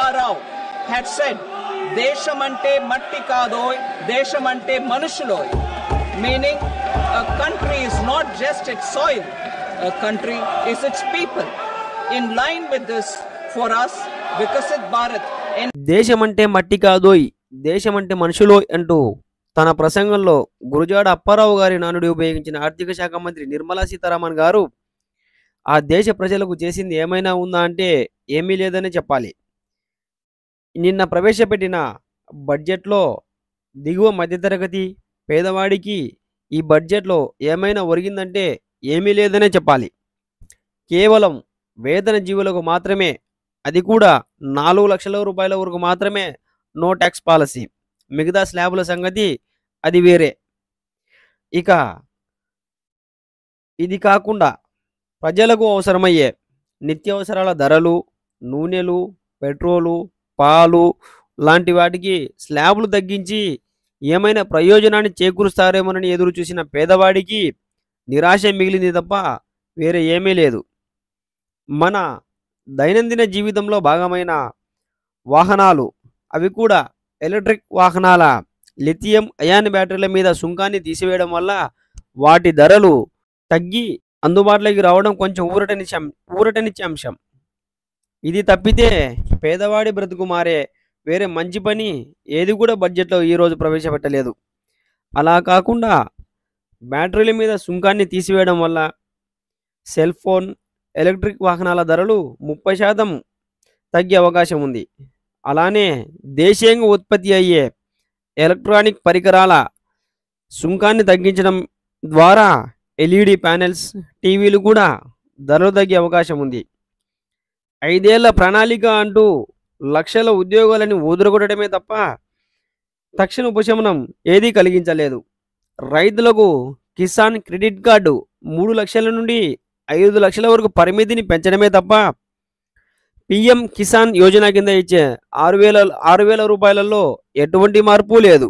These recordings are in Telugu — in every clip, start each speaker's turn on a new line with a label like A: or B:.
A: Apparao had said, Deshamante matti kadoy, Deshamante manushuloy, meaning a country is not just its soil, a country is its people. In line with this, for us, Vikasit Bharat.
B: దేశమంటే మట్టి కాదోయ్, దేశమంటే మనుషులోయ్ అంటూ తన ప్రసంగంలో గురజాడ అప్పారావు గారి నానుడి ఉపయోగించిన ఆర్థిక శాఖ మంత్రి నిర్మలా సీతారామన్ గారు ఆ దేశ ప్రజలకు చేసింది ఏమైనా ఉందా అంటే ఏమీ లేదని చెప్పాలి. నిన్న ప్రవేశపెట్టిన బడ్జెట్లో దిగువ మధ్యతరగతి పేదవాడికి ఈ బడ్జెట్లో ఏమైనా ఒరిగిందంటే ఏమీ లేదనే చెప్పాలి. కేవలం వేతన జీవులకు మాత్రమే, అది కూడా 4 లక్షల రూపాయల వరకు మాత్రమే నో ట్యాక్స్ పాలసీ. మిగతా స్లాబుల సంగతి అది వేరే. ఇక ఇది కాకుండా ప్రజలకు అవసరమయ్యే నిత్యావసరాల ధరలు, నూనెలు, పెట్రోలు, పాలు లాంటి వాటికి స్లాబులు తగ్గించి ఏమైనా ప్రయోజనాన్ని చేకూరుస్తారేమోనని ఎదురు చూసిన పేదవాడికి నిరాశ మిగిలింది తప్ప వేరే ఏమీ లేదు. మన దైనందిన జీవితంలో భాగమైన వాహనాలు, అవి కూడా ఎలక్ట్రిక్ వాహనాల లిథియం అయాన్ బ్యాటరీల మీద సుంకాన్ని తీసివేయడం వల్ల వాటి ధరలు తగ్గి అందుబాటులోకి రావడం కొంచెం ఊరటనిచ్చే అంశం. ఇది తప్పితే పేదవాడి బ్రతుకు మారే వేరే మంచి పని ఏది కూడా బడ్జెట్లో ఈరోజు ప్రవేశపెట్టలేదు. అలా కాకుండా బ్యాటరీల మీద సుంకాన్ని తీసివేయడం వల్ల సెల్ ఫోన్, ఎలక్ట్రిక్ వాహనాల ధరలు 30% తగ్గే అవకాశం ఉంది. అలానే దేశీయంగా ఉత్పత్తి అయ్యే ఎలక్ట్రానిక్ పరికరాల సుంకాన్ని తగ్గించడం ద్వారా ఎల్ఈడి ప్యానెల్స్, టీవీలు కూడా ధరలు తగ్గే అవకాశం ఉంది. 5 ఏళ్ల ప్రణాళిక అంటూ లక్షల ఉద్యోగాలని ఊదరగొట్టడమే తప్ప తక్షణ ఉపశమనం ఏదీ కలిగించలేదు. రైతులకు కిసాన్ క్రెడిట్ కార్డు 3 లక్షల నుండి 5 లక్షల వరకు పరిమితిని పెంచడమే తప్ప పిఎం కిసాన్ యోజన కింద ఇచ్చే 6,000 రూపాయలలో ఎటువంటి మార్పు లేదు.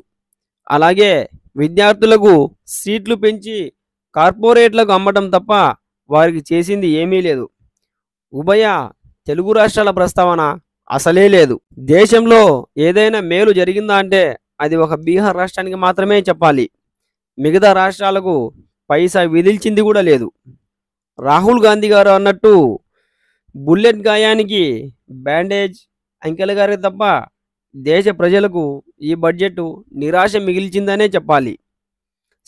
B: అలాగే విద్యార్థులకు సీట్లు పెంచి కార్పొరేట్లకు అమ్మటం తప్ప వారికి చేసింది ఏమీ లేదు. ఉభయ తెలుగు రాష్ట్రాల ప్రస్తావన అసలే లేదు. దేశంలో ఏదైనా మేలు జరిగిందా అంటే అది ఒక బీహార్ రాష్ట్రానికి మాత్రమే చెప్పాలి. మిగతా రాష్ట్రాలకు పైసా విధిల్చింది కూడా లేదు. రాహుల్ గాంధీ గారు అన్నట్టు బుల్లెట్ గాయానికి బ్యాండేజ్ అంకెల గారి తప్ప దేశ ప్రజలకు ఈ బడ్జెట్ నిరాశ మిగిల్చిందనే చెప్పాలి.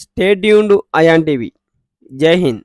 B: Stay tuned Ayan TV. జై హింద్.